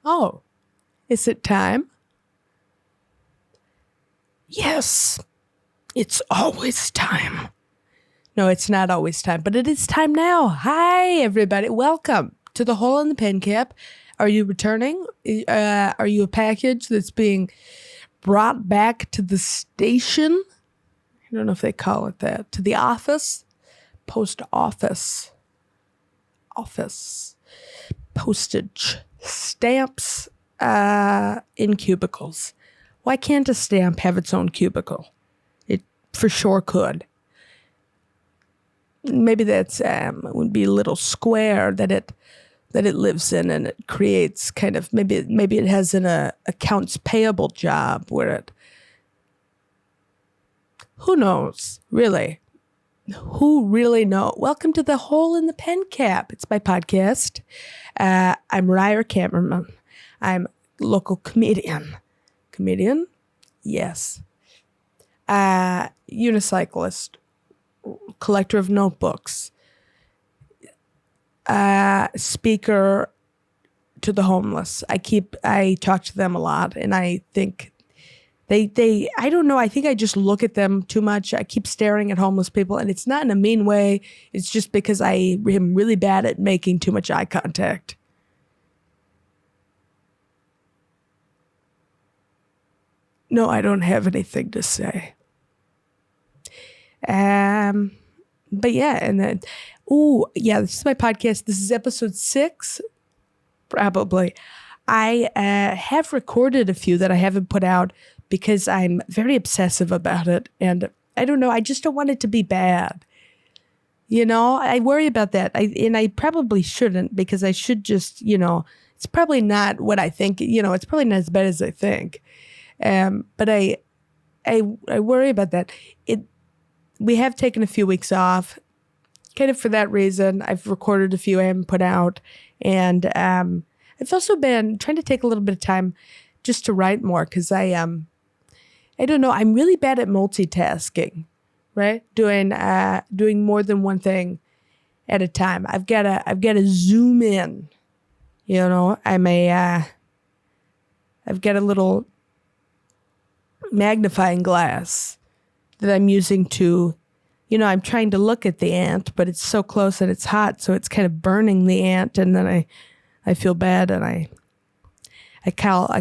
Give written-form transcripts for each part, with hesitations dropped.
Oh, is it time? Yes, it's always time. No, it's not always time, but it is time now. Hi, everybody. Welcome to the Hole in the Pen Cap. Are you returning? Are you a package that's being brought back to the station? I don't know if they call it that. To the office? Post office. Office. Postage. Stamps in cubicles. Why can't a stamp have its own cubicle? It for sure could. Maybe that's would be a little square that it lives in, and it creates kind of maybe it has an accounts payable job where it. Who knows? Really, who really know? Welcome to the Hole in the Pen Cap. It's my podcast. I'm Reier Cammerman. I'm a local comedian. Comedian? Yes. Unicyclist. Collector of notebooks. Speaker to the homeless. I talk to them a lot, and I think I don't know, I think I just look at them too much. I keep staring at homeless people, and it's not in a mean way. It's just because I am really bad at making too much eye contact. No, I don't have anything to say. But yeah, and then, this is my podcast. This is episode 6, probably. I have recorded a few that I haven't put out because I'm very obsessive about it. And I don't know, I just don't want it to be bad. You know, I worry about that. I probably shouldn't, because I should just, it's probably not what I think, it's probably not as bad as I think. But I worry about that. We have taken a few weeks off, kind of for that reason. I've recorded a few I haven't put out. And I've also been trying to take a little bit of time just to write more, because I don't know, I'm really bad at multitasking, right? Doing more than one thing at a time. I've got to zoom in, I've got a little magnifying glass that I'm using to, I'm trying to look at the ant, but it's so close and it's hot, so it's kind of burning the ant, and then I feel bad, and I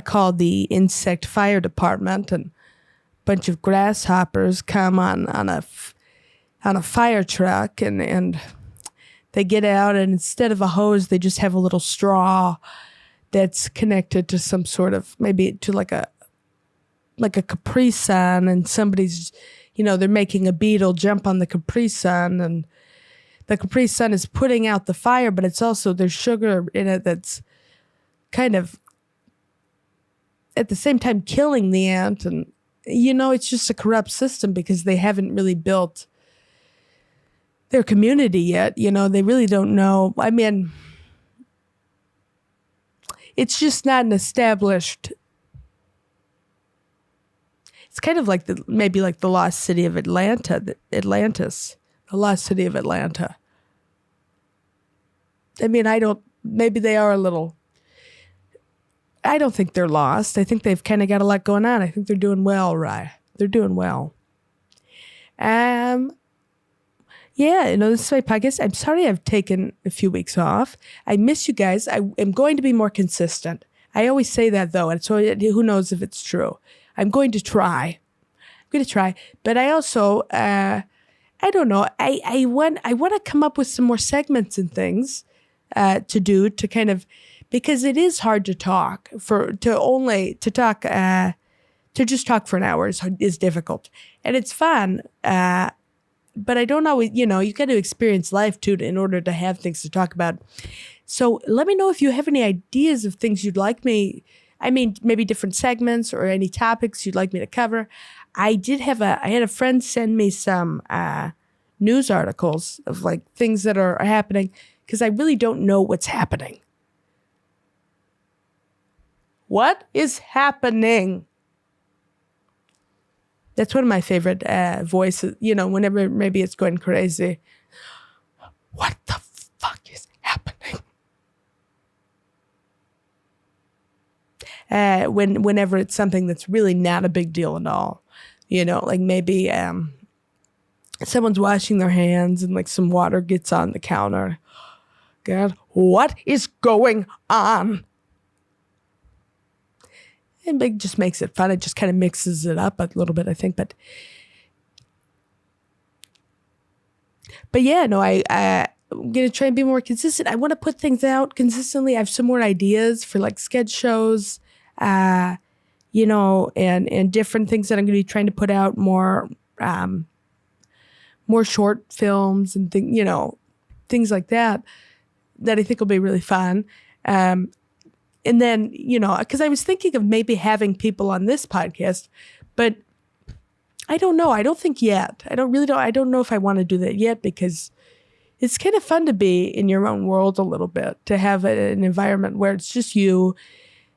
call the insect fire department, and a bunch of grasshoppers come on a fire truck, and they get out, and instead of a hose, they just have a little straw that's connected to some sort of, maybe to like a Capri Sun, and somebody's, they're making a beetle jump on the Capri Sun, and the Capri Sun is putting out the fire, but it's also, there's sugar in it that's kind of at the same time killing the ant. And, it's just a corrupt system, because they haven't really built their community yet. They really don't know. I mean, it's just not an established. It's kind of like maybe like the lost city of Atlantis, the lost city of Atlanta. I mean, maybe they are a little. I don't think they're lost. I think they've kind of got a lot going on. I think they're doing well, right? They're doing well. Yeah, this is my podcast. I'm sorry I've taken a few weeks off. I miss you guys. I am going to be more consistent. I always say that, though, and so who knows if it's true. I'm going to try. But I also, I don't know. I want to come up with some more segments and things to do, to kind of, because it is hard to talk to just talk for an hour is difficult, and it's fun. But I don't always, you got to experience life too in order to have things to talk about. So let me know if you have any ideas of things you'd like me. I mean, maybe different segments or any topics you'd like me to cover. I had a friend send me some news articles of like things that are happening, because I really don't know what's happening. What is happening? That's one of my favorite voices, whenever maybe it's going crazy. What the fuck is happening? whenever it's something that's really not a big deal at all. Like maybe someone's washing their hands and like some water gets on the counter. God, what is going on? And it just makes it fun. It just kind of mixes it up a little bit, I think. But yeah, no, I'm going to try and be more consistent. I want to put things out consistently. I have some more ideas for like sketch shows, and different things that I'm going to be trying to put out, more short films and things like that I think will be really fun. And then, because I was thinking of maybe having people on this podcast, but I don't know. I don't think yet. I don't know if I want to do that yet, because it's kind of fun to be in your own world a little bit, to have an environment where it's just you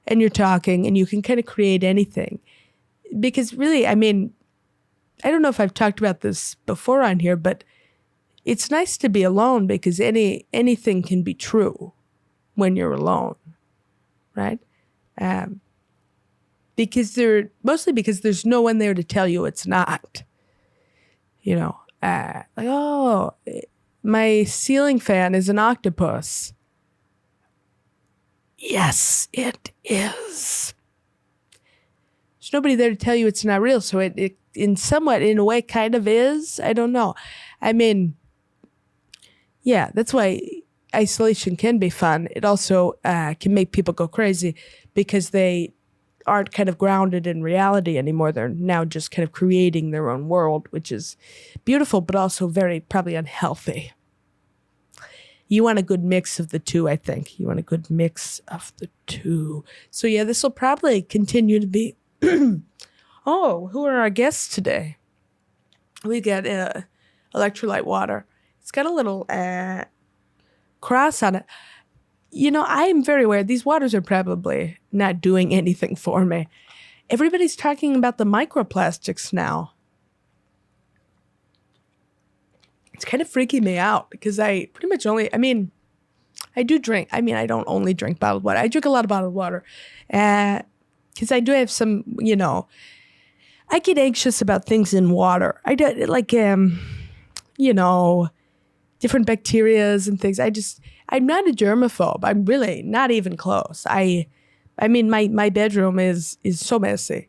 and you're talking and you can kind of create anything. Because really, I mean, I don't know if I've talked about this before on here, but it's nice to be alone, because anything can be true when you're alone, right? Because there's no one there to tell you it's not. Like, oh, my ceiling fan is an octopus. Yes, it is. There's nobody there to tell you it's not real, so it in a way kind of is. I don't know. I mean, yeah, that's why isolation can be fun. It also can make people go crazy, because they aren't kind of grounded in reality anymore. They're now just kind of creating their own world, which is beautiful, but also very probably unhealthy. You want a good mix of the two, I think. You want a good mix of the two. So yeah, this will probably continue to be... Oh, who are our guests today? We got electrolyte water. It's got a little cross on it. I am very aware these waters are probably not doing anything for me. Everybody's talking about the microplastics now. It's kind of freaking me out, because I pretty much I do drink. I don't only drink bottled water. I drink a lot of bottled water. Because I do have some, I get anxious about things in water. I do, like, different bacterias and things. I'm not a germaphobe. I'm really not even close. My bedroom is so messy.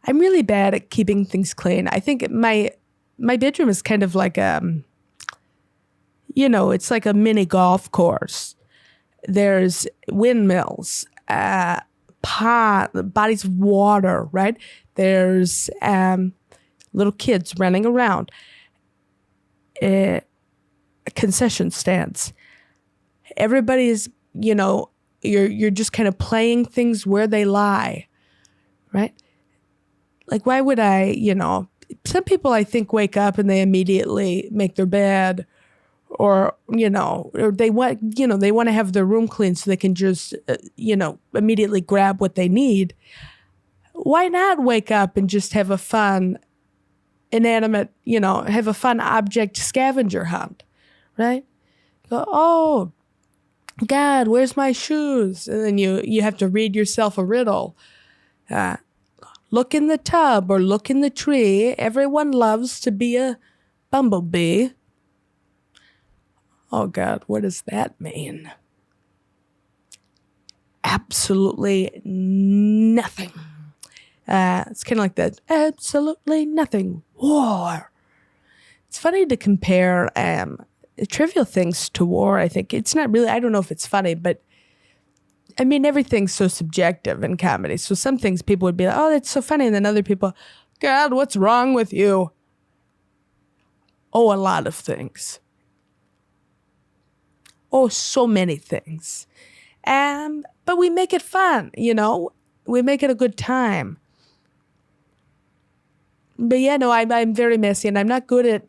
I'm really bad at keeping things clean. I think my bedroom is kind of like it's like a mini golf course. There's windmills, bodies of water, right? There's little kids running around, concession stands. Everybody's, you're just kind of playing things where they lie, right? Like, why would I, some people I think wake up and they immediately make their bed, or they want to have their room clean so they can just, immediately grab what they need. Why not wake up and just have a fun, inanimate, have a fun object scavenger hunt, right? Go, oh, God, where's my shoes? And then you have to read yourself a riddle. Look in the tub or look in the tree. Everyone loves to be a bumblebee. Oh, God, what does that mean? Absolutely nothing. It's kind of like that. Absolutely nothing. War. It's funny to compare trivial things to war, I think. It's not really, I don't know if it's funny, but everything's so subjective in comedy. So some things people would be like, oh, that's so funny. And then other people, God, what's wrong with you? Oh, a lot of things. Oh, so many things. But we make it fun, we make it a good time. But yeah, no, I'm very messy, and I'm not good at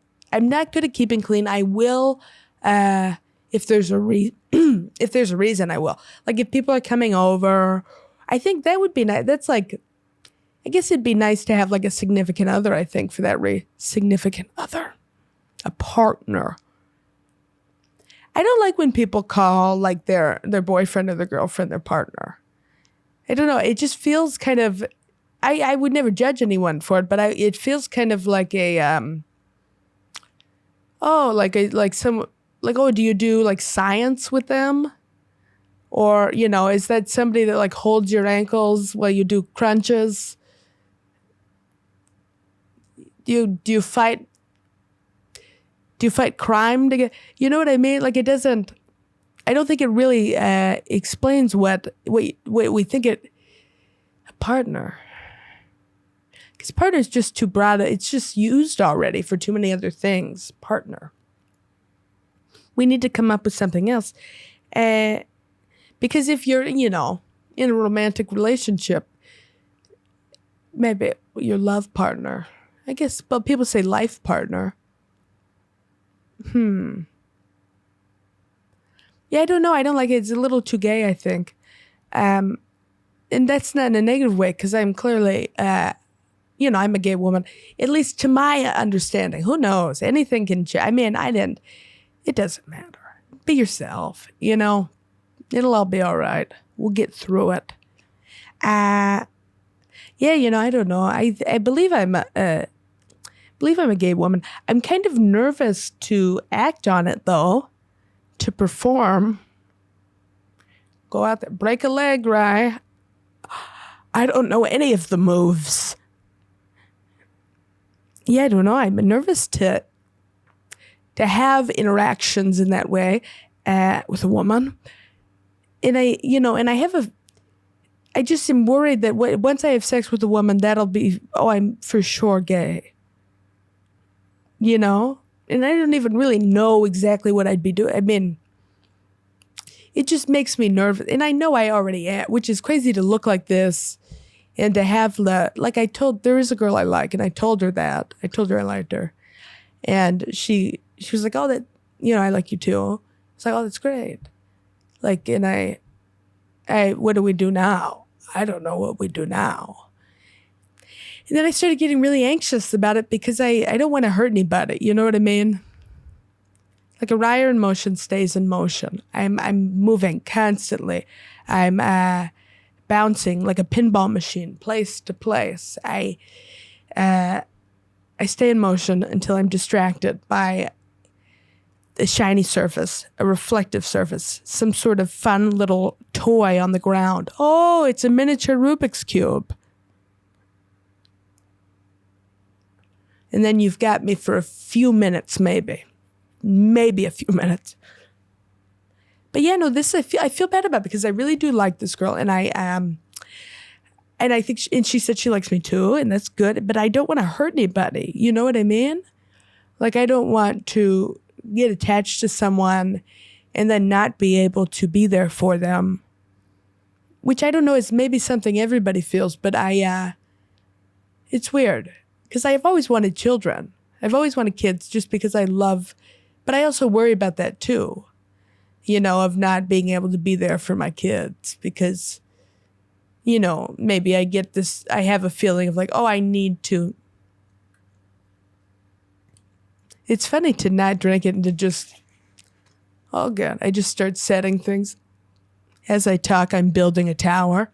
keeping clean. I will, if there's a reason, I will. Like, if people are coming over, I think that would be nice. That's like, I guess it'd be nice to have like a significant other, I think, for that significant other, a partner. I don't like when people call like their boyfriend or their girlfriend their partner. I don't know. It just feels kind of, I would never judge anyone for it, but it feels kind of like a, do you do like science with them? Or, is that somebody that like holds your ankles while you do crunches? Do you fight crime to get, you know what I mean? Like I don't think it really explains what we think a partner. Because partner is just too broad. It's just used already for too many other things. Partner. We need to come up with something else. Because if you're, in a romantic relationship, maybe your love partner. I guess, but people say life partner. Yeah, I don't know. I don't like it. It's a little too gay, I think. And that's not in a negative way, because I'm clearly, I'm a gay woman, at least to my understanding. Who knows? Anything can change. I mean, it doesn't matter. Be yourself, It'll all be all right. We'll get through it. I don't know. I believe I'm a gay woman. I'm kind of nervous to act on it, though, to perform. Go out there, break a leg, right? I don't know any of the moves. Yeah, I don't know. I'm nervous to have interactions in that way with a woman. And I just am worried that once I have sex with a woman, that'll be, I'm for sure gay. And I don't even really know exactly what I'd be doing. I mean, it just makes me nervous. And I know I already am, which is crazy to look like this and to have there is a girl I like, and I told her that. I told her I liked her. And she was like, oh, that, I like you too. It's like, oh, that's great. Like, and I, what do we do now? I don't know what we do now. And then I started getting really anxious about it because I don't want to hurt anybody. You know what I mean? Like a Reier in motion stays in motion. I'm moving constantly. I'm bouncing like a pinball machine, place to place. I stay in motion until I'm distracted by a shiny surface, a reflective surface, some sort of fun little toy on the ground. Oh, it's a miniature Rubik's Cube. And then you've got me for a few minutes, maybe a few minutes. But yeah, no, I feel bad about it because I really do like this girl, and I think, and she said she likes me too, and that's good. But I don't want to hurt anybody. You know what I mean? Like, I don't want to get attached to someone and then not be able to be there for them, which I don't know is maybe something everybody feels, but it's weird because I've always wanted children. I've always wanted kids just because I love, but I also worry about that too, of not being able to be there for my kids because, maybe I have a feeling of like, oh, I need to. It's funny to not drink it and to just, oh God, I just start setting things. As I talk, I'm building a tower.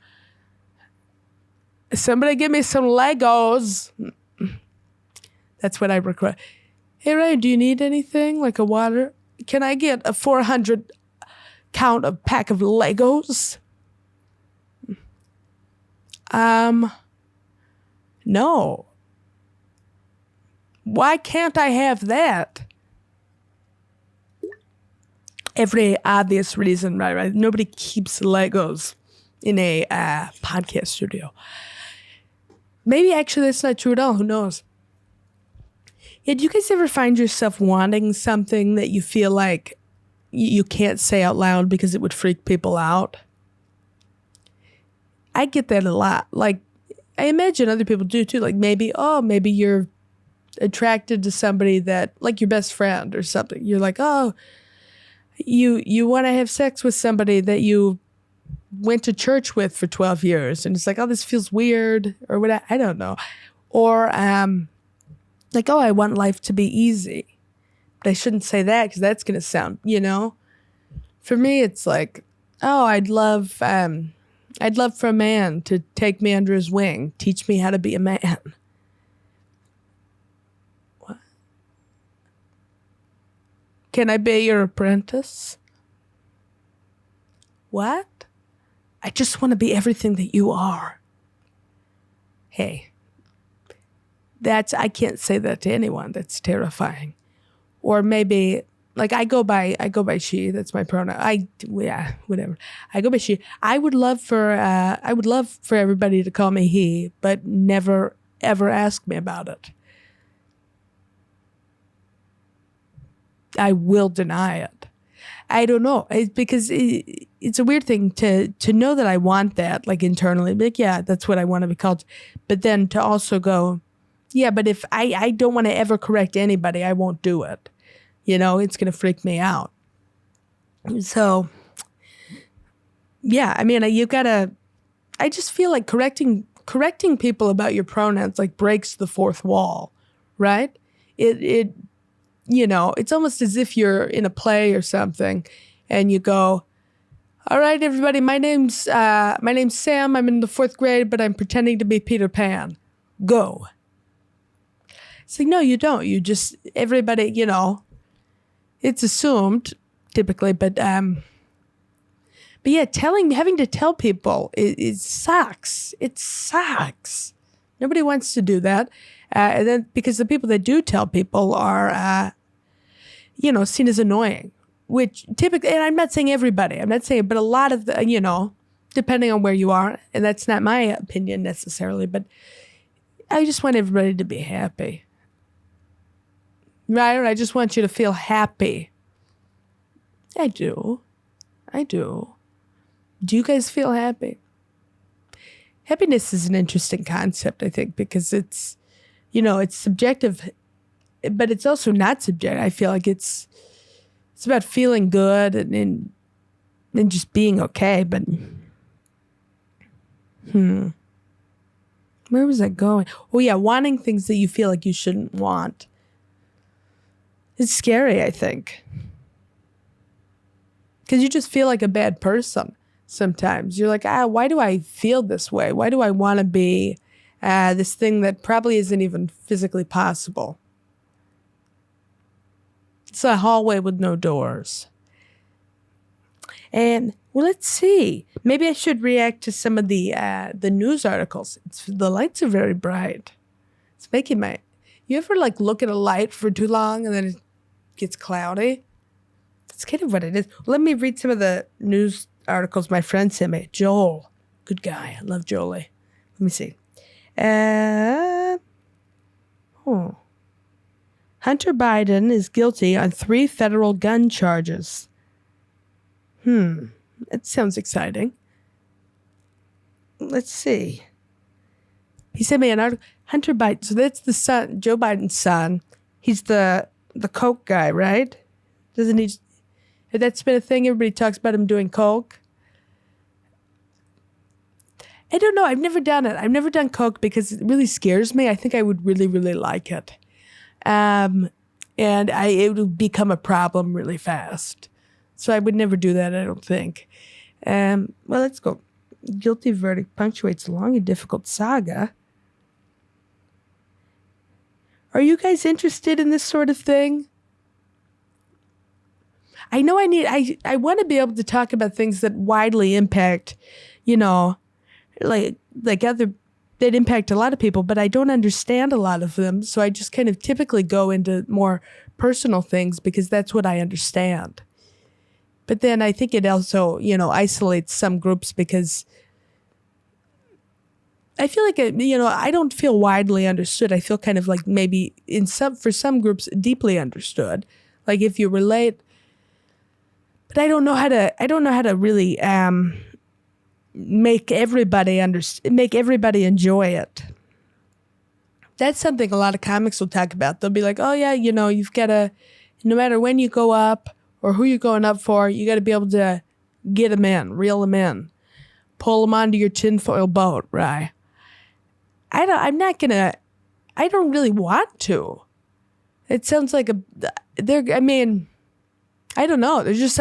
Somebody give me some Legos. That's what I request. Hey, Ray, do you need anything? Like a water? Can I get a 400 count of pack of Legos? No. Why can't I have that? Every obvious reason, right? Nobody keeps Legos in a podcast studio. Maybe actually that's not true at all. Who knows? Yeah, do you guys ever find yourself wanting something that you feel like you can't say out loud because it would freak people out? I get that a lot. Like, I imagine other people do too. Like maybe you're attracted to somebody that, like your best friend or something. You're like, oh, you want to have sex with somebody that you went to church with for 12 years. And it's like, oh, this feels weird or what, I don't know. Or like, oh, I want life to be easy. But I shouldn't say that because that's going to sound, For me, it's like, oh, I'd love, I'd love for a man to take me under his wing, teach me how to be a man. What? Can I be your apprentice? What? I just want to be everything that you are. Hey, I can't say that to anyone. That's terrifying. Or maybe, like, I go by she. That's my pronoun. Whatever. I go by she. I would love for everybody to call me he, but never ever ask me about it. I will deny it. I don't know. Because it's a weird thing to know that I want that, like, internally. Like, yeah, that's what I want to be called. But then to also go, yeah, but if I don't want to ever correct anybody, I won't do it. You know, it's going to freak me out. So, yeah, I mean, I just feel like correcting people about your pronouns, like, breaks the fourth wall, right? It you know, it's almost as if you're in a play or something and you go, all right, everybody, my name's Sam. I'm in the 4th grade, but I'm pretending to be Peter Pan. Go. It's like, no, you don't. You just, everybody, you know, it's assumed typically, but yeah, having to tell people, it sucks. It sucks. Nobody wants to do that. And then because the people that do tell people are, you know, seen as annoying, which typically, and I'm not saying everybody, I'm not saying, but a lot of the, you know, depending on where you are, and that's not my opinion necessarily, but I just want everybody to be happy. Right? I just want you to feel happy. I do. Do you guys feel happy? Happiness is an interesting concept, I think, because it's, you know, it's subjective, but it's also not subjective. I feel like it's about feeling good and just being okay. But where was I going? Oh yeah, wanting things that you feel like you shouldn't want. It's scary, I think, because you just feel like a bad person sometimes. You're like, why do I feel this way? Why do I want to be this thing that probably isn't even physically possible? It's a hallway with no doors. And, well, let's see. Maybe I should react to some of the news articles. The lights are very bright. It's making you ever, like, look at a light for too long and then it gets cloudy? That's kind of what it is. Let me read some of the news articles my friend sent me. Joel, good guy. I love Jolie. Let me see. Hunter Biden is guilty on 3 federal gun charges. That sounds exciting. Let's see. He sent me an article. Hunter Biden, so that's the son, Joe Biden's son. He's the coke guy, right? Doesn't he? That's been a thing. Everybody talks about him doing coke. I don't know. I've never done it. I've never done coke because it really scares me. I think I would really, really like it. And it would become a problem really fast. So I would never do that, I don't think. Well, let's go. Guilty verdict punctuates a long and difficult saga. Are you guys interested in this sort of thing? I know I want to be able to talk about things that widely impact, you know, like that impact a lot of people, but I don't understand a lot of them. So I just kind of typically go into more personal things because that's what I understand. But then I think it also, you know, isolates some groups because I feel like, you know, I don't feel widely understood. I feel kind of like maybe for some groups, deeply understood. Like if you relate, but I don't know how to really make everybody enjoy it. That's something a lot of comics will talk about. They'll be like, oh yeah, you know, you've got to, no matter when you go up or who you're going up for, you got to be able to get them in, reel them in, pull them onto your tinfoil boat, right? I don't really want to. It sounds like I don't know. There's just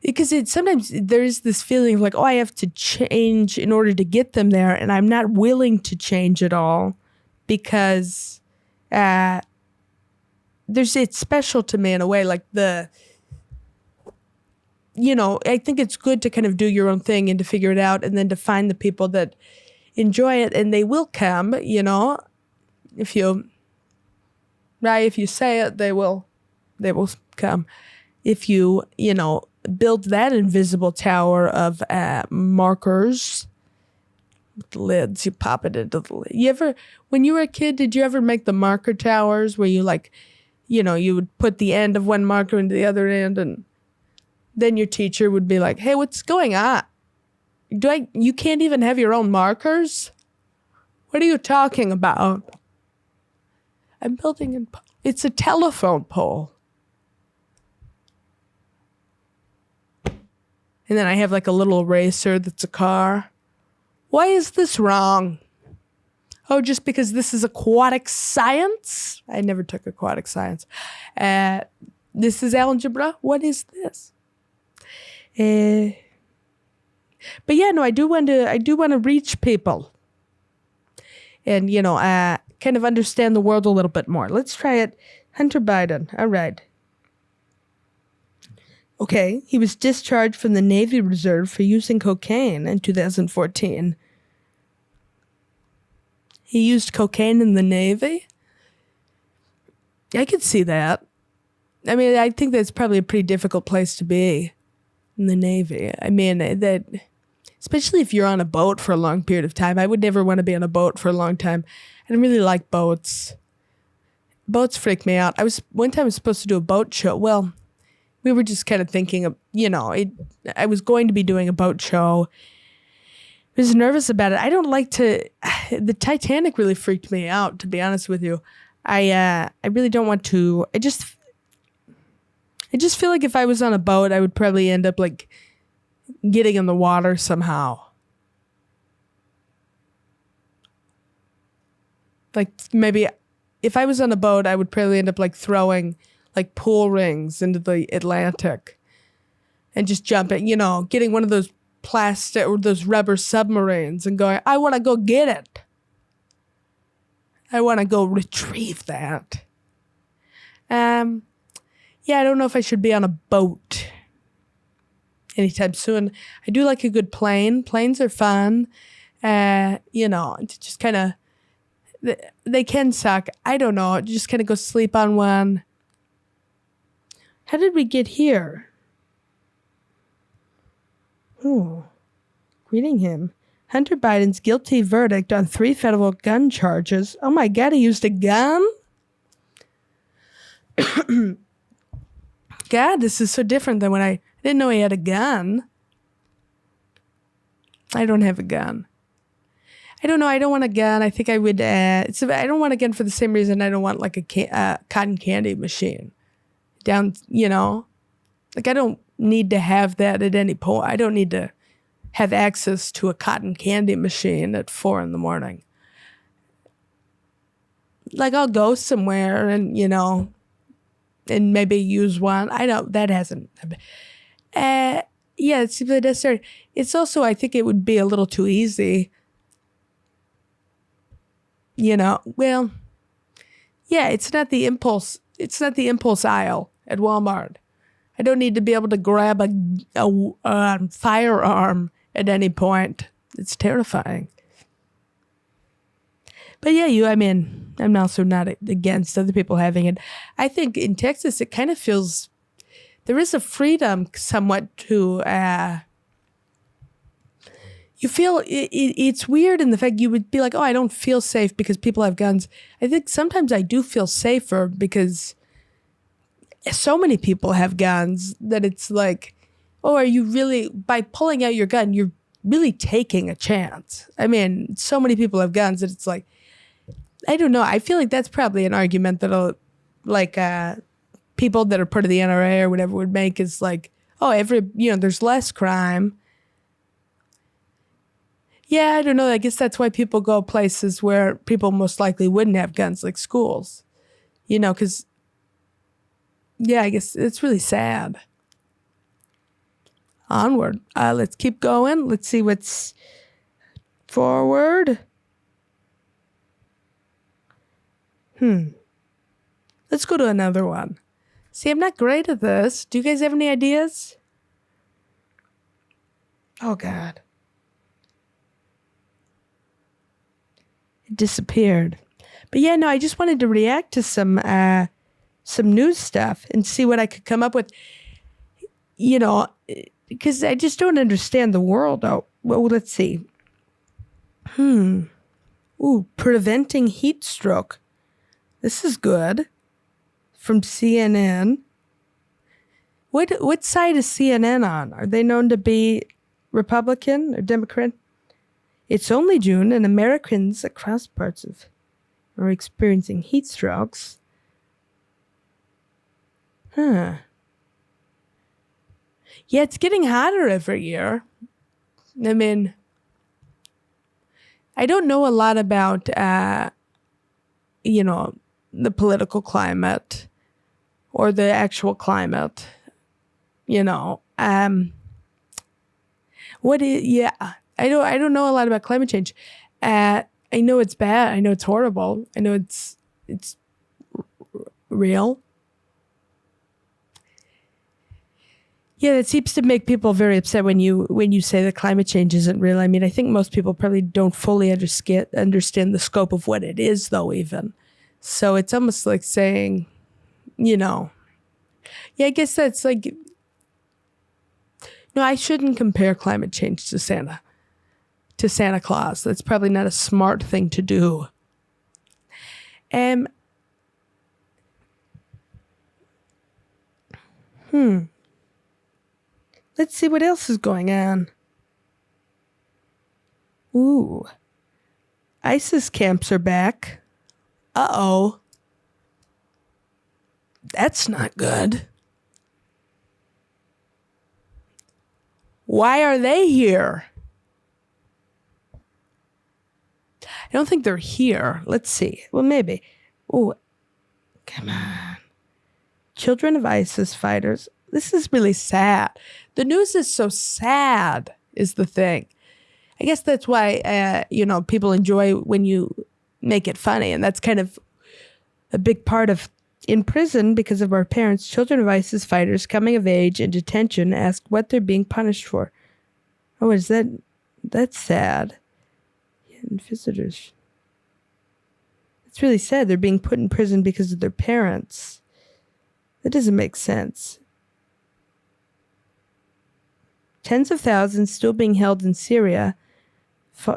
because sometimes there is this feeling of like, oh, I have to change in order to get them there, and I'm not willing to change at all because it's special to me in a way. Like I think it's good to kind of do your own thing and to figure it out, and then to find the people that enjoy it, and they will come. If you say it, they will come. If you build that invisible tower of markers with lids, you pop it into the lid. When you were a kid, did you ever make the marker towers where you you would put the end of one marker into the other end, and then your teacher would be like, hey, what's going on? You can't even have your own markers? What are you talking about? I'm building it's a telephone pole. And then I have like a little eraser that's a car. Why is this wrong? Oh, just because this is aquatic science? I never took aquatic science. This is algebra. What is this? But yeah, no, I do want to reach people. And, kind of understand the world a little bit more. Let's try it. Hunter Biden. All right. Okay, he was discharged from the Navy Reserve for using cocaine in 2014. He used cocaine in the Navy? I could see that. I mean, I think that's probably a pretty difficult place to be, in the Navy. I mean, that, especially if you're on a boat for a long period of time. I would never want to be on a boat for a long time. I don't really like boats. Boats freak me out. One time I was supposed to do a boat show. Well, we were just kind of thinking of, I was going to be doing a boat show. I was nervous about it. I don't like the Titanic really freaked me out, to be honest with you. I really don't want to. I just feel like if I was on a boat, I would probably end up like getting in the water somehow. Like maybe if I was on a boat, I would probably end up like throwing like pool rings into the Atlantic and just jumping, getting one of those plastic or those rubber submarines and going, I want to go get it. I want to go retrieve that. Yeah, I don't know if I should be on a boat anytime soon. I do like a good plane. Planes are fun. Just kind of, they can suck. I don't know. Just kind of go sleep on one. How did we get here? Oh, reading him. Hunter Biden's guilty verdict on 3 federal gun charges. Oh my God, he used a gun? God, this is so different than when I didn't know he had a gun. I don't have a gun. I don't know. I don't want a gun. I think I would. I don't want a gun for the same reason I don't want like a cotton candy machine. Like I don't need to have that at any point. I don't need to have access to a cotton candy machine at 4 a.m. Like I'll go somewhere and, and maybe use one. That hasn't. Yeah, it seems like necessary. It's also, I think it would be a little too easy. Well, yeah, it's not the impulse aisle at Walmart. I don't need to be able to grab a firearm at any point. It's terrifying. But yeah, I'm also not against other people having it. I think in Texas, it kind of feels, there is a freedom somewhat to, you feel, it's weird in the fact you would be like, oh, I don't feel safe because people have guns. I think sometimes I do feel safer because so many people have guns that it's like, oh, are you really, by pulling out your gun, you're really taking a chance. I mean, so many people have guns that it's like, I don't know. I feel like that's probably an argument that'll, like, people that are part of the NRA or whatever would make is like, oh, there's less crime. Yeah, I don't know. I guess that's why people go places where people most likely wouldn't have guns, like schools. Because, yeah, I guess it's really sad. onward. Let's keep going. Let's see what's forward. Let's go to another one. See, I'm not great at this. Do you guys have any ideas? Oh, God. It disappeared. But yeah, no, I just wanted to react to some news stuff and see what I could come up with. You know, because I just don't understand the world. Oh, well, let's see. Ooh, preventing heat stroke. This is good. From CNN. What side is CNN on? Are they known to be Republican or Democrat? It's only June, and Americans across parts of are experiencing heat strokes. Yeah, it's getting hotter every year. I mean, I don't know a lot about, the political climate or the actual climate, I don't know a lot about climate change. I know it's bad. I know it's horrible. I know it's real. Yeah, it seems to make people very upset when you say that climate change isn't real. I mean, I think most people probably don't fully understand the scope of what it is, though, even. So it's almost like saying, yeah, I guess that's like, no, I shouldn't compare climate change to Santa Claus. That's probably not a smart thing to do. Let's see what else is going on. Ooh. ISIS camps are back. Uh-oh. That's not good. Why are they here? I don't think they're here. Let's see. Well, maybe. Ooh. Come on. Children of ISIS fighters. This is really sad. The news is so sad, is the thing. I guess that's why, people enjoy when you make it funny. And that's kind of a big part of in prison because of our parents. Children of ISIS fighters coming of age in detention ask what they're being punished for. Oh, is that? That's sad. Yeah, and visitors. It's really sad. They're being put in prison because of their parents. That doesn't make sense. Tens of thousands still being held in Syria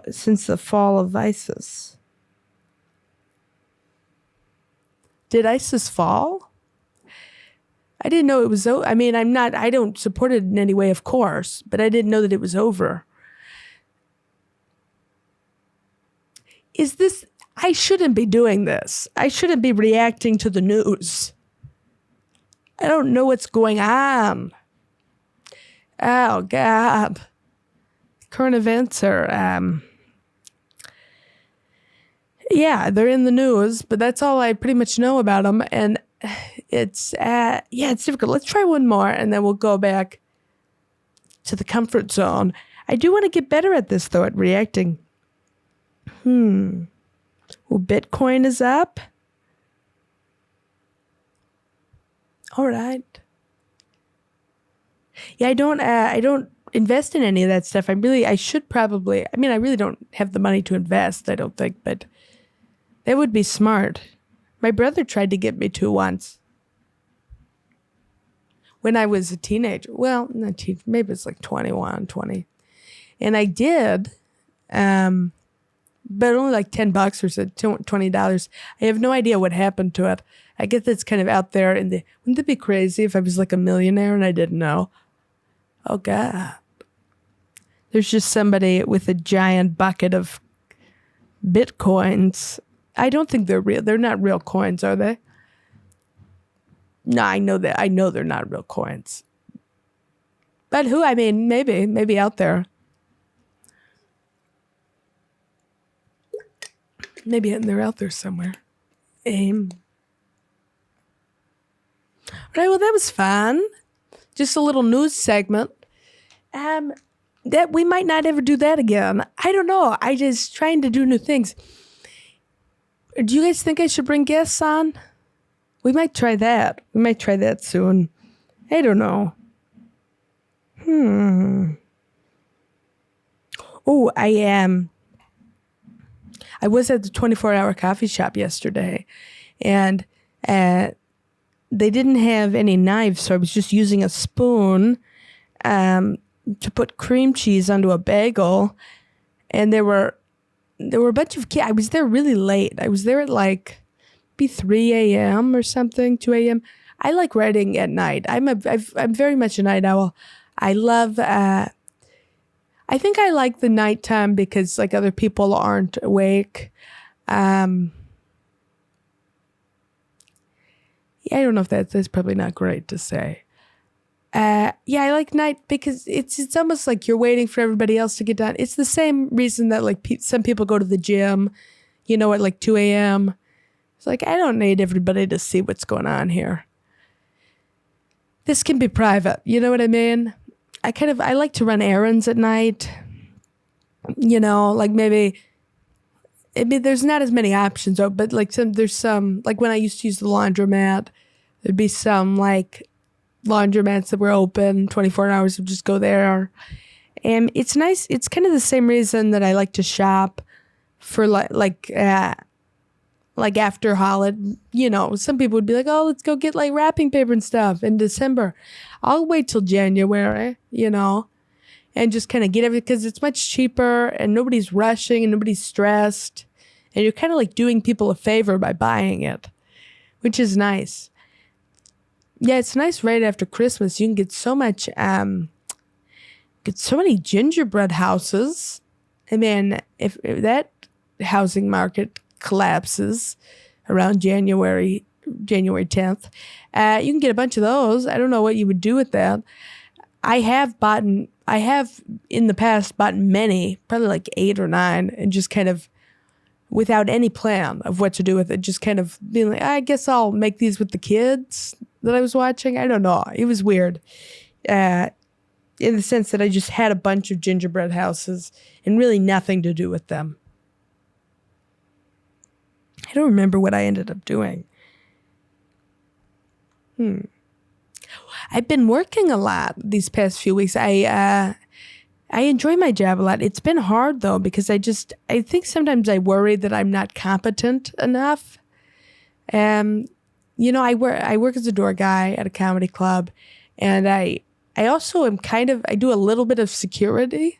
since the fall of ISIS. Did ISIS fall? I didn't know it was over. I mean, I don't support it in any way, of course, but I didn't know that it was over. I shouldn't be doing this. I shouldn't be reacting to the news. I don't know what's going on. Oh, God. Current events are, they're in the news, but that's all I pretty much know about them. And it's difficult. Let's try one more, and then we'll go back to the comfort zone. I do want to get better at this, though, at reacting. Well, Bitcoin is up. All right. Yeah, I don't invest in any of that stuff. I really don't have the money to invest, I don't think, but that would be smart. My brother tried to get me to once. When I was a teenager. Well, not teen, maybe it's like 21, 20. And I did, but only like $10 or so, $20. I have no idea what happened to it. I guess that's kind of out there. Wouldn't it be crazy if I was like a millionaire and I didn't know? Oh, God. There's just somebody with a giant bucket of Bitcoins. I don't think they're real. They're not real coins, are they? No, I know that. I know they're not real coins. But maybe out there. Maybe they're out there somewhere. All right, well, that was fun. Just a little news segment. Um, that we might not ever do that again. I don't know. I just trying to do new things. Do you guys think I should bring guests on? We might try that. We might try that soon. I don't know. Oh, I am. I was at the 24-hour coffee shop yesterday, and they didn't have any knives, so I was just using a spoon to put cream cheese onto a bagel. And there were a bunch of kids. I was there really late. I was there at like be 3 a.m. or something, 2 a.m. I like writing at night. I'm very much a night owl. I love. I think I like the nighttime because like other people aren't awake. Yeah, I don't know if that's probably not great to say. Yeah, I like night because it's almost like you're waiting for everybody else to get done. It's the same reason that like some people go to the gym, at like 2 a.m. It's like, I don't need everybody to see what's going on here. This can be private. You know what I mean? I like to run errands at night. Like maybe there's not as many options, but like there's some, like when I used to use the laundromat, there'd be some like laundromats that were open 24 hours, would just go there. And it's nice. It's kind of the same reason that I like to shop for like after holiday, some people would be like, oh, let's go get like wrapping paper and stuff in December. I'll wait till January, and just kind of get everything because it's much cheaper and nobody's rushing and nobody's stressed. And you're kind of like doing people a favor by buying it, which is nice. Yeah, it's nice right after Christmas. You can get so much, get so many gingerbread houses. I mean, if that housing market collapses around January 10th, you can get a bunch of those. I don't know what you would do with that. I have in the past bought many, probably like 8 or 9, and just kind of without any plan of what to do with it, just kind of being like, I guess I'll make these with the kids that I was watching. I don't know. It was weird. In the sense that I just had a bunch of gingerbread houses and really nothing to do with them. I don't remember what I ended up doing. I've been working a lot these past few weeks. I enjoy my job a lot. It's been hard though, because I think sometimes I worry that I'm not competent enough. I work as a door guy at a comedy club, and I also am I do a little bit of security,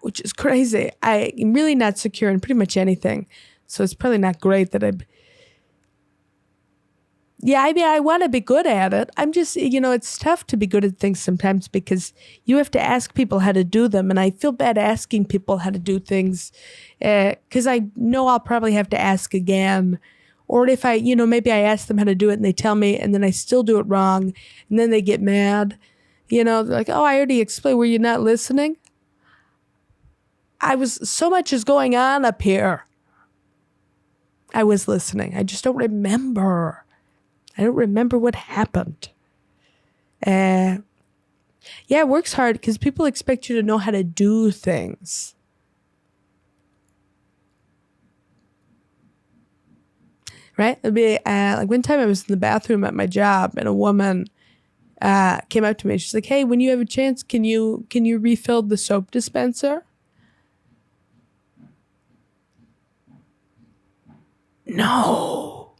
which is crazy. I am really not secure in pretty much anything. So it's probably not great that I want to be good at it. I'm just, it's tough to be good at things sometimes because you have to ask people how to do them. And I feel bad asking people how to do things because I know I'll probably have to ask again. Or if maybe I ask them how to do it and they tell me and then I still do it wrong. And then they get mad. They're like, oh, I already explained. Were you not listening? So much is going on up here. I was listening. I just don't remember. I don't remember what happened. It works hard because people expect you to know how to do things. Right? It'd be like one time I was in the bathroom at my job and a woman came up to me. She's like, hey, when you have a chance, can you refill the soap dispenser? No.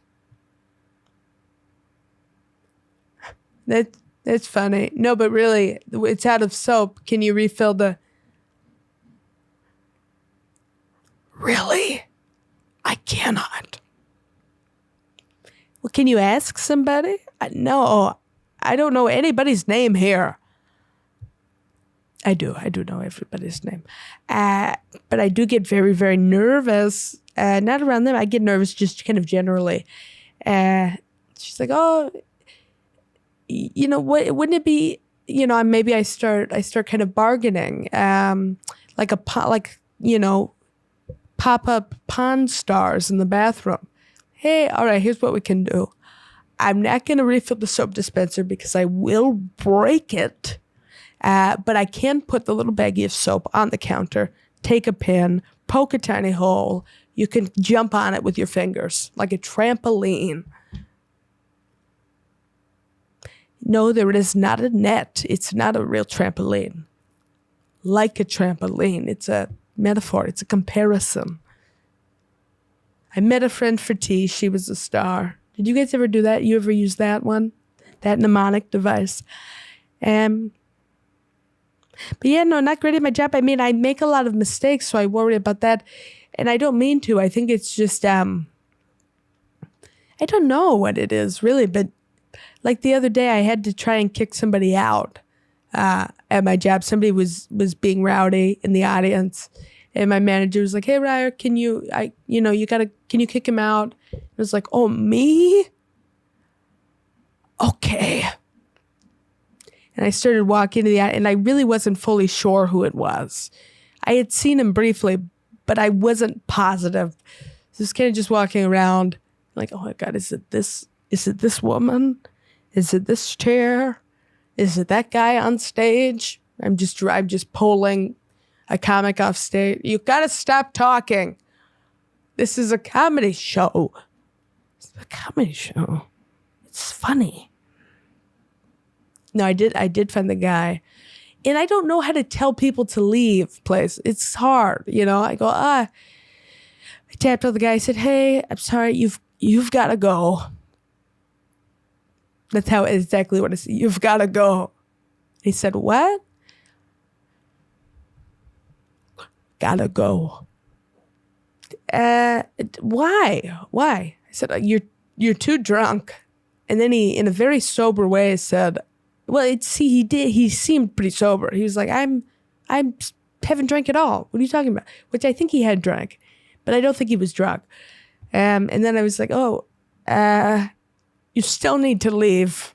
That's funny. No, but really, it's out of soap. Can you refill the... Really? I cannot. Well, can you ask somebody? No, I don't know anybody's name here. I do know everybody's name. But I do get very, very nervous. Not around them. I get nervous just kind of generally. She's like, oh... wouldn't it be, maybe I start kind of bargaining, pop-up Pawn Stars in the bathroom. Hey, all right, here's what we can do. I'm not going to refill the soap dispenser because I will break it. But I can put the little baggie of soap on the counter, take a pin, poke a tiny hole. You can jump on it with your fingers like a trampoline. No, there is not a net. It's not a real trampoline. Like a trampoline. It's a metaphor. It's a comparison. I met a friend for tea. She was a star. Did you guys ever do that? You ever use that one? That mnemonic device? But yeah, no, not great at my job. I mean, I make a lot of mistakes, so I worry about that. And I don't mean to. I think it's just, I don't know what it is, really. But like the other day, I had to try and kick somebody out at my job. Somebody was being rowdy in the audience. And my manager was like, hey, Reier, can you kick him out? It was like, oh, me? Okay. And I started walking to the audience, and I really wasn't fully sure who it was. I had seen him briefly, but I wasn't positive. So I was kind of just walking around like, oh my God, is it this woman? Is it this chair? Is it that guy on stage? I'm just pulling a comic off stage. You gotta stop talking. This is a comedy show. It's a comedy show. It's funny. No, I did find the guy. And I don't know how to tell people to leave place. It's hard, I go, I tapped on the guy. I said, hey, I'm sorry, you've gotta go. That's exactly what I said. You've gotta go. He said, what? Gotta go. Why? I said, you're too drunk. And then he, in a very sober way, said, well, he seemed pretty sober. He was like, I haven't drank at all. What are you talking about? Which I think he had drank, but I don't think he was drunk. And then I was like, oh, you still need to leave.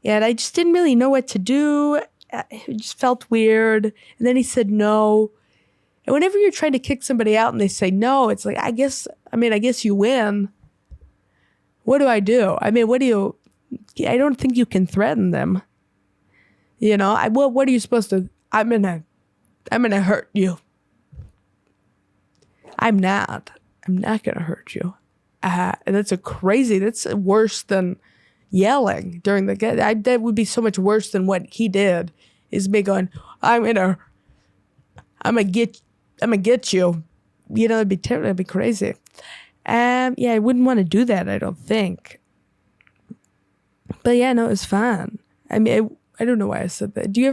And I just didn't really know what to do. It just felt weird. And then he said no. And whenever you're trying to kick somebody out and they say no, it's like, I guess you win. What do I do? I mean, I don't think you can threaten them. What are you supposed to, I'm gonna hurt you. I'm not gonna hurt you. And that's worse than yelling during the game. That would be so much worse than what he did, is me going, I'm gonna get you. It'd be terrible. It'd be crazy. Yeah, I wouldn't want to do that, I don't think. But yeah, no, it was fun. I mean, I don't know why I said that. Do you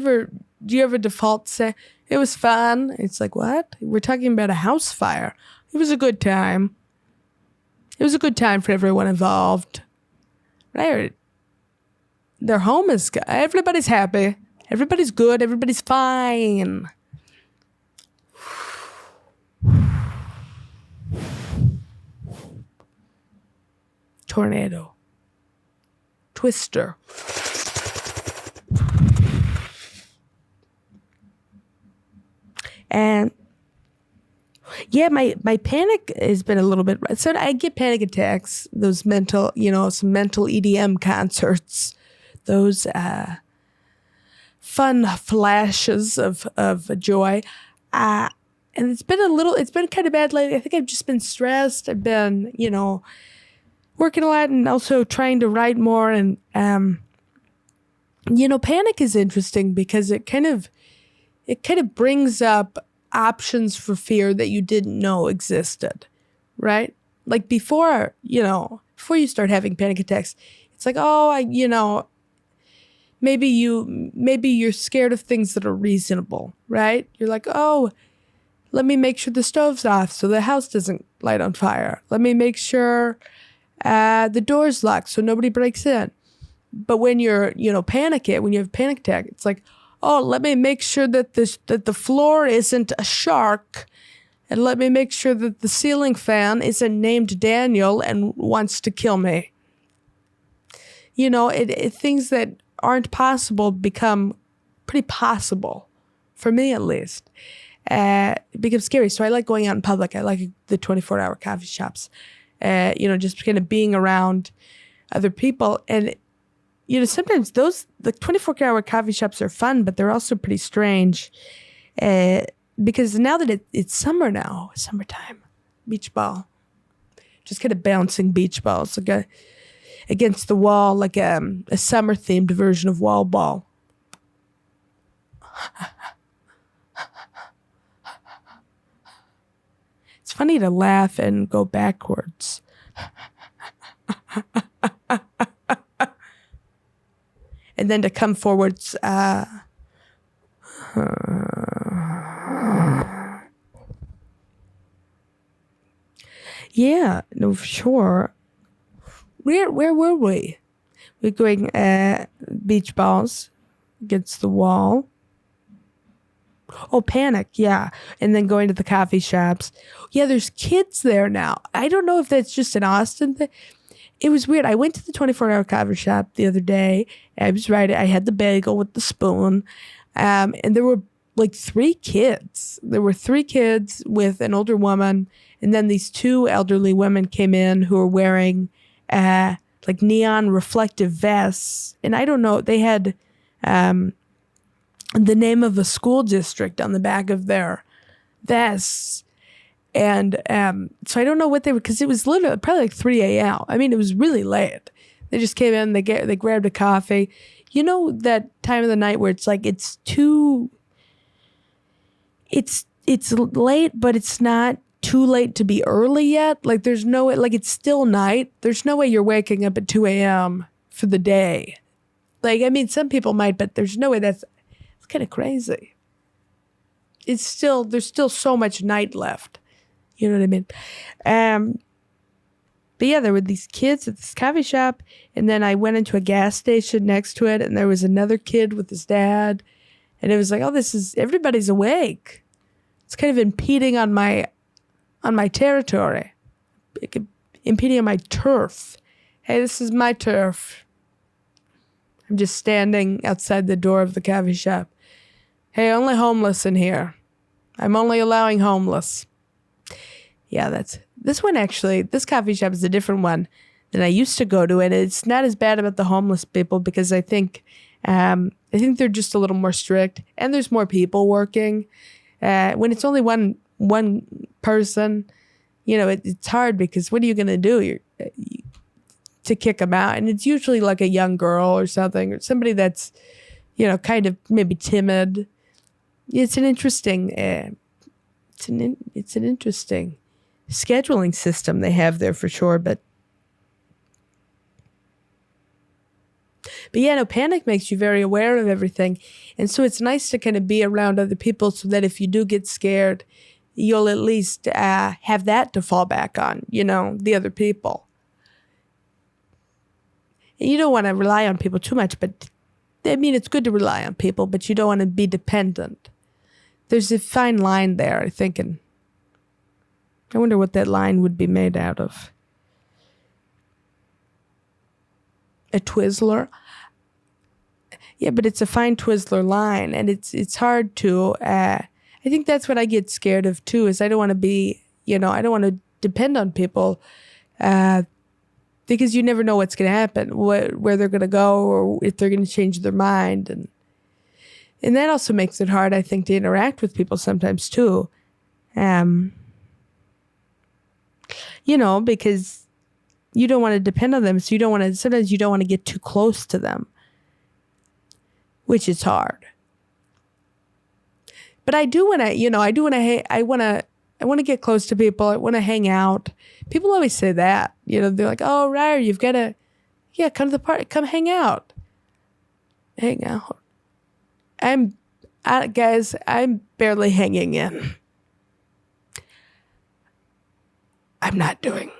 ever default say, it was fun? It's like, what? We're talking about a house fire. It was a good time. It was a good time for everyone involved. Right? Their home is good. Everybody's happy. Everybody's good. Everybody's fine. Tornado. Twister. And yeah, my panic has been a little bit, so I get panic attacks, those mental, some mental EDM concerts, those fun flashes of joy. And it's been kind of bad lately. I think I've just been stressed. I've been, working a lot and also trying to write more. And, panic is interesting because it kind of brings up options for fear that you didn't know existed, right? Like before you start having panic attacks, it's like, maybe you're scared of things that are reasonable, right? You're like, oh, let me make sure the stove's off so the house doesn't light on fire. Let me make sure the door's locked so nobody breaks in. But when you're, when you have a panic attack, it's like, oh, let me make sure that the floor isn't a shark, and let me make sure that the ceiling fan isn't named Daniel and wants to kill me. Things that aren't possible become pretty possible, for me at least. It becomes scary. So I like going out in public. I like the 24-hour coffee shops. just kind of being around other people. And, sometimes the 24-hour coffee shops are fun, but they're also pretty strange. Because now that it's summertime, beach ball, just kind of bouncing beach balls against the wall, like a summer-themed version of wall ball. It's funny to laugh and go backwards. And then to come forwards. Yeah, no, for sure. Where were we? We're going beach balls against the wall. Oh, Panic, yeah. And then going to the coffee shops. Yeah, there's kids there now. I don't know if that's just an Austin thing. It was weird. I went to the 24-hour coffee shop the other day. I was right. I had the bagel with the spoon. And there were like 3 kids. There were 3 kids with an older woman. And then these 2 elderly women came in who were wearing like neon reflective vests. And I don't know, they had the name of a school district on the back of their vests. And so I don't know what they were, because it was literally probably like 3 a.m. I mean, it was really late. They just came in, they grabbed a coffee. You know that time of the night where it's like it's late, but it's not too late to be early yet. Like there's no way, like it's still night. There's no way you're waking up at 2 a.m. for the day. Like, I mean, some people might, but there's no way it's kind of crazy. There's still so much night left. You know what I mean? But yeah, there were these kids at this coffee shop, and then I went into a gas station next to it, and there was another kid with his dad, and it was like, oh, everybody's awake. It's kind of impeding on my territory, impeding on my turf. Hey, this is my turf. I'm just standing outside the door of the coffee shop. Hey, only homeless in here. I'm only allowing homeless. Yeah, this coffee shop is a different one than I used to go to, and it's not as bad about the homeless people because I think they're just a little more strict, and there's more people working. When it's only one person, it's hard because what are you going to do? To kick them out, and it's usually like a young girl or something, or somebody that's, kind of maybe timid. It's an interesting, it's an interesting scheduling system they have there for sure, but yeah, no, Panic makes you very aware of everything, and so it's nice to kind of be around other people so that if you do get scared, you'll at least have that to fall back on, the other people. And you don't want to rely on people too much, but I mean, it's good to rely on people, but you don't want to be dependent. There's a fine line there, I think, and I wonder what that line would be made out of. A Twizzler? Yeah, but it's a fine Twizzler line, and it's hard to, I think that's what I get scared of too, is I don't want to be, I don't want to depend on people, because you never know what's going to happen, where they're going to go, or if they're going to change their mind. And that also makes it hard, I think, to interact with people sometimes too. Because you don't want to depend on them, so sometimes you don't want to get too close to them, which is hard. But I do want to, I want to get close to people. I want to hang out. People always say that, they're like, oh, Reier, you've got to, come to the party, come hang out. Hang out. Guys, I'm barely hanging in. I'm not doing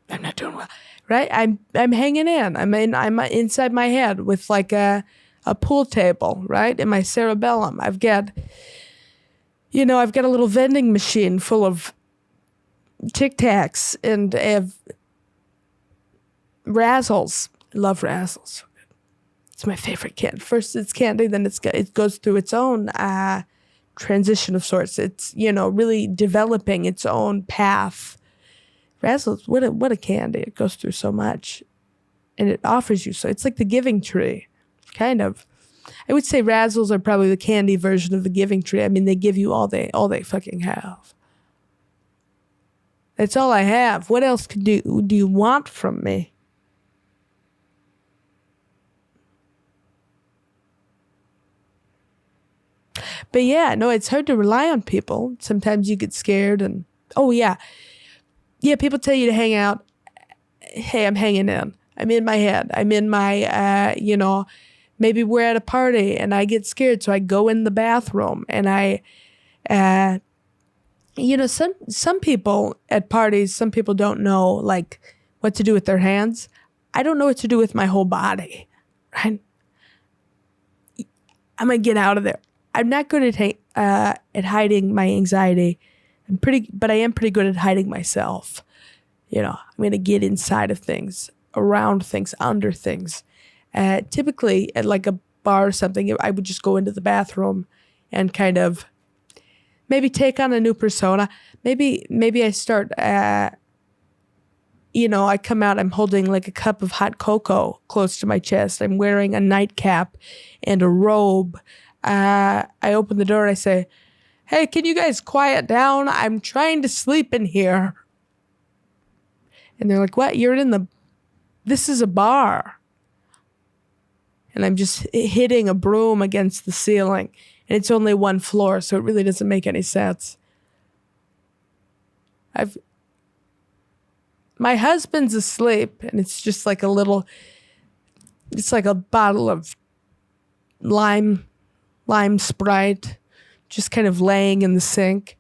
well, right? I'm hanging in. I'm inside my head with like a pool table, right? In my cerebellum. I've got a little vending machine full of Tic Tacs, and I have Razzles. I love Razzles. It's my favorite candy. First it's candy, then it goes through its own transition of sorts. It's, really developing its own path Razzles, what a candy. It goes through so much. And it offers you so. It's like the giving tree, kind of. I would say Razzles are probably the candy version of the giving tree. I mean, they give you all they fucking have. That's all I have. What else do you want from me? But yeah, no, it's hard to rely on people. Sometimes you get scared and, oh yeah. Yeah, people tell you to hang out. Hey, I'm hanging in. I'm in my head. I'm in my, maybe we're at a party and I get scared. So I go in the bathroom and some people at parties, some people don't know like what to do with their hands. I don't know what to do with my whole body. Right? I'm going to get out of there. I'm not good at hiding my anxiety. But I am pretty good at hiding myself. I'm going to get inside of things, around things, under things. Typically at like a bar or something, I would just go into the bathroom and kind of maybe take on a new persona. Maybe I start, I come out, I'm holding like a cup of hot cocoa close to my chest. I'm wearing a nightcap and a robe. I open the door and I say, hey, can you guys quiet down? I'm trying to sleep in here. And they're like, what? This is a bar. And I'm just hitting a broom against the ceiling. And it's only one floor, so it really doesn't make any sense. My husband's asleep, and it's just like it's like a bottle of lime Sprite, just kind of laying in the sink.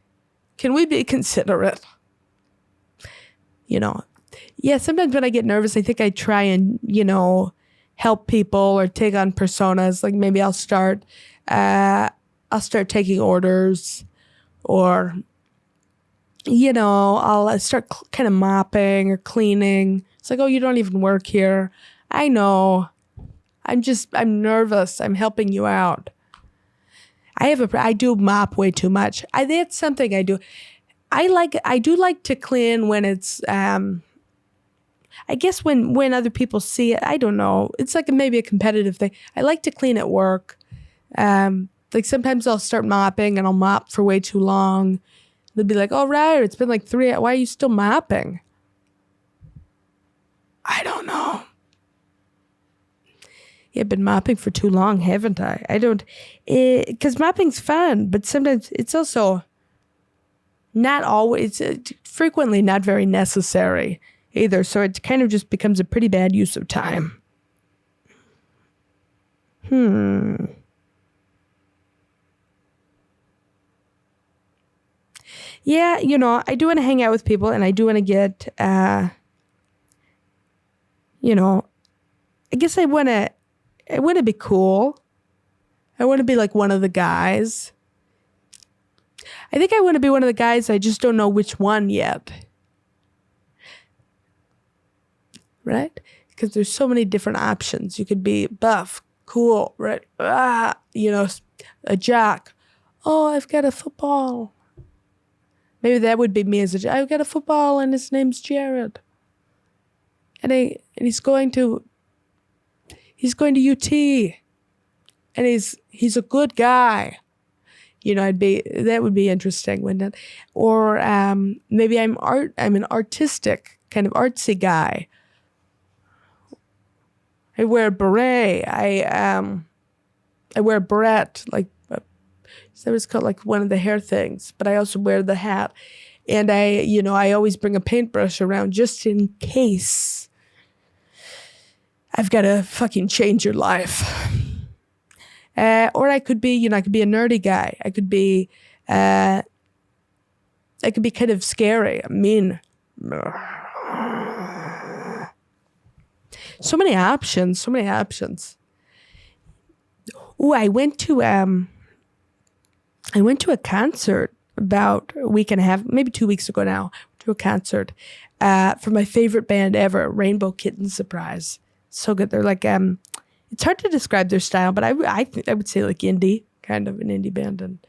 Can we be considerate? Yeah, sometimes when I get nervous, I think I try and, help people or take on personas. Like maybe I'll start taking orders, or, I'll start kind of mopping or cleaning. It's like, oh, you don't even work here. I know. I'm nervous. I'm helping you out. I do mop way too much. That's something I do. I do like to clean when it's, I guess when other people see it, I don't know. It's like maybe a competitive thing. I like to clean at work. Like sometimes I'll start mopping and I'll mop for way too long. They'll be like, oh, Reier, it's been like 3 hours. Why are you still mopping? I don't know. Yeah, I've been mopping for too long, haven't I? I don't, because mopping's fun, but sometimes it's also not always, it's frequently not very necessary either. So it kind of just becomes a pretty bad use of time. Yeah, I do want to hang out with people, and I do want to get, I guess I want to be cool. I want to be like one of the guys. I think I want to be one of the guys. I just don't know which one yet. Right? Because there's so many different options. You could be buff, cool, right? A jock. Oh, I've got a football. Maybe that would be me as a jock. I've got a football and his name's Jared. And he's going to UT. And he's a good guy. That would be interesting, wouldn't it? Or maybe I'm an artistic, kind of artsy guy. I wear a beret. I wear a beret, like that was called like one of the hair things, but I also wear the hat. And I always bring a paintbrush around just in case I've got to fucking change your life. Or I could be, I could be a nerdy guy. I could be kind of scary, mean. So many options. Ooh, I went to a concert about a week and a half, maybe 2 weeks ago now, to a concert for my favorite band ever, Rainbow Kitten Surprise. So good. They're like, it's hard to describe their style, but I would say like indie, kind of an indie band,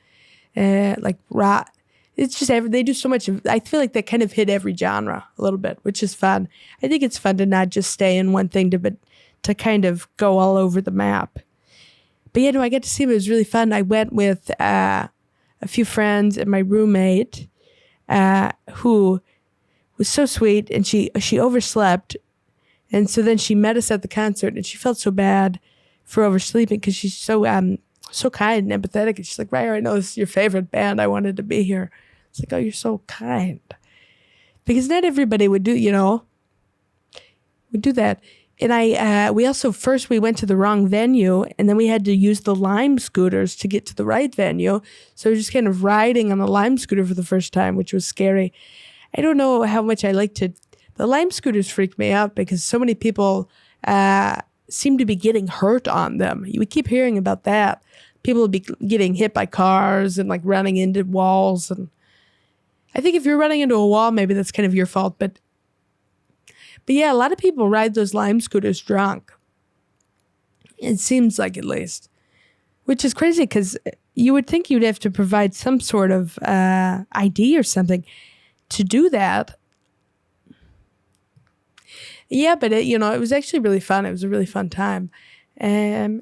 and like rock, it's just they do so much. I feel like they kind of hit every genre a little bit, which is fun. I think it's fun to not just stay in one thing, but to kind of go all over the map. But I got to see him. It was really fun. I went with a few friends and my roommate, who was so sweet, and she overslept, and so then she met us at the concert, and she felt so bad for oversleeping because she's so kind and empathetic, and she's like, Reier, I know this is your favorite band. I wanted to be here. It's like, oh, you're so kind, because not everybody would do that. And we also first we went to the wrong venue, and then we had to use the Lime scooters to get to the right venue. So we were just kind of riding on the Lime scooter for the first time, which was scary. I don't know how much I like to. The Lime scooters freak me out because so many people seem to be getting hurt on them. We keep hearing about that. People will be getting hit by cars and like running into walls. And I think if you're running into a wall, maybe that's kind of your fault. But yeah, a lot of people ride those Lime scooters drunk. It seems like, at least, which is crazy because you would think you'd have to provide some sort of ID or something to do that. Yeah, but it was actually really fun. It was a really fun time. I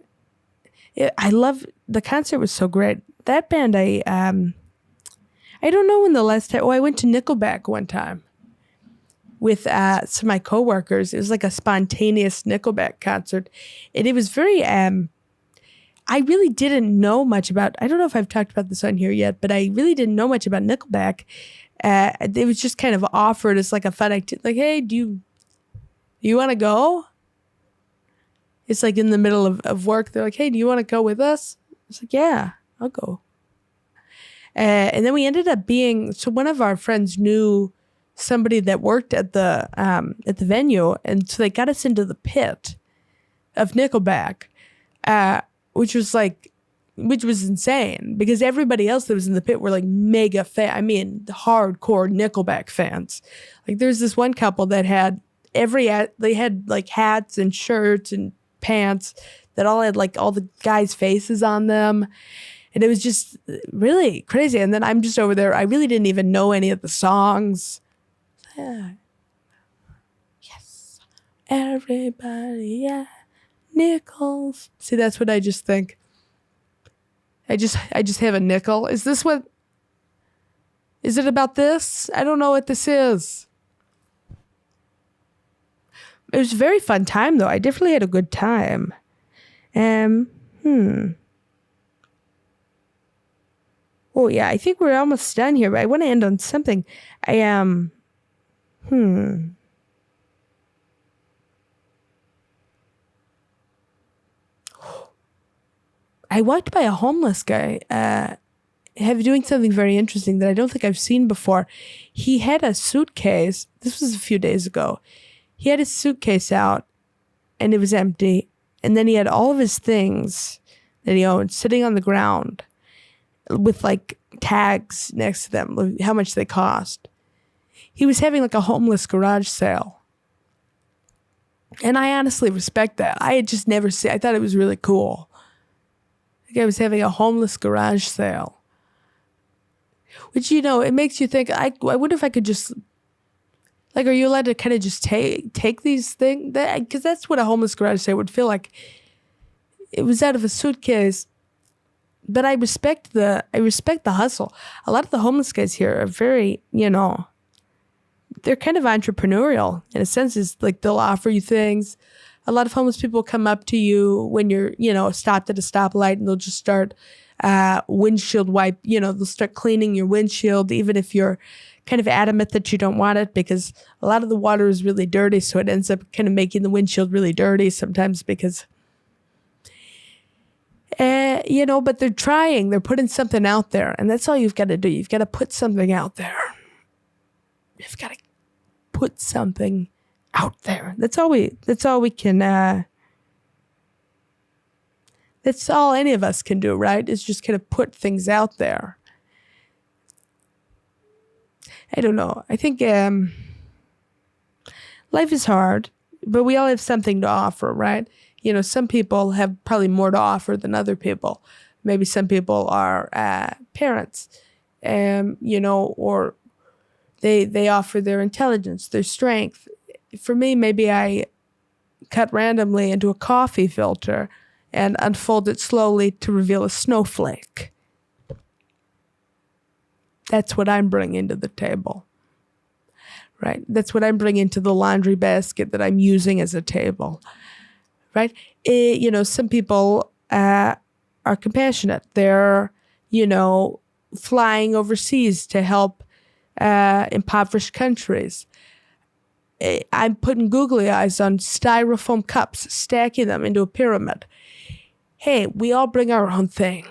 love the concert. Was so great. That band, I don't know when the last time. Oh, I went to Nickelback one time with some of my coworkers. It was like a spontaneous Nickelback concert, and it was very. I really didn't know much about. I don't know if I've talked about this on here yet, but I really didn't know much about Nickelback. It was just kind of offered as like a fun activity. Like, hey, do you want to go? It's like in the middle of work. They're like, hey, do you want to go with us? It's like, yeah, I'll go. And then we ended up so one of our friends knew somebody that worked at the venue. And so they got us into the pit of Nickelback, which was insane because everybody else that was in the pit were like mega fan. I mean, hardcore Nickelback fans. Like there's this one couple that had they had like hats and shirts and pants that all had like all the guys' faces on them. And it was just really crazy. And then I'm just over there. I really didn't even know any of the songs. Yes. Everybody, yeah. Nickels. See, that's what I just think. I just have a nickel. Is it about this? I don't know what this is. It was a very fun time, though. I definitely had a good time. Oh, yeah, I think we're almost done here, but I want to end on something. I walked by a homeless guy doing something very interesting that I don't think I've seen before. He had a suitcase. This was a few days ago. He had his suitcase out, and it was empty. And then he had all of his things that he owned sitting on the ground with like tags next to them, how much they cost. He was having like a homeless garage sale. And I honestly respect that. I had just never seen. I thought it was really cool. The guy was having a homeless garage sale. Which, it makes you think, I wonder if I could just, like, are you allowed to kind of just take these things? Because that's what a homeless garage sale would feel like. It was out of a suitcase. But I respect the hustle. A lot of the homeless guys here are very, they're kind of entrepreneurial in a sense. Is like they'll offer you things. A lot of homeless people come up to you when you're, stopped at a stoplight, and they'll just start windshield wipe. They'll start cleaning your windshield, even if you're kind of adamant that you don't want it, because a lot of the water is really dirty. So it ends up kind of making the windshield really dirty sometimes because, but they're trying. They're putting something out there, and that's all you've got to do. You've got to put something out there. You've got to put something out there. That's all we can, that's all any of us can do, right? Is just kind of put things out there. I don't know. I think life is hard, but we all have something to offer, right? Some people have probably more to offer than other people. Maybe some people are parents. or they offer their intelligence, their strength. For me, maybe I cut randomly into a coffee filter and unfold it slowly to reveal a snowflake. That's what I'm bringing to the table, right? That's what I'm bringing to the laundry basket that I'm using as a table, right? Some people are compassionate. They're, flying overseas to help impoverished countries. I'm putting googly eyes on styrofoam cups, stacking them into a pyramid. Hey, we all bring our own thing.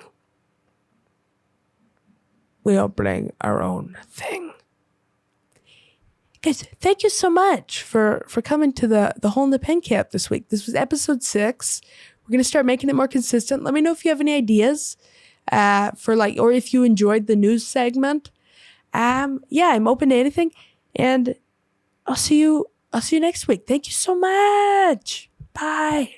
We all bring our own thing. Guys, thank you so much for coming to the Hole in the Pen Cap this week. This was episode 6. We're going to start making it more consistent. Let me know if you have any ideas or if you enjoyed the news segment. I'm open to anything. And I'll see you next week. Thank you so much. Bye.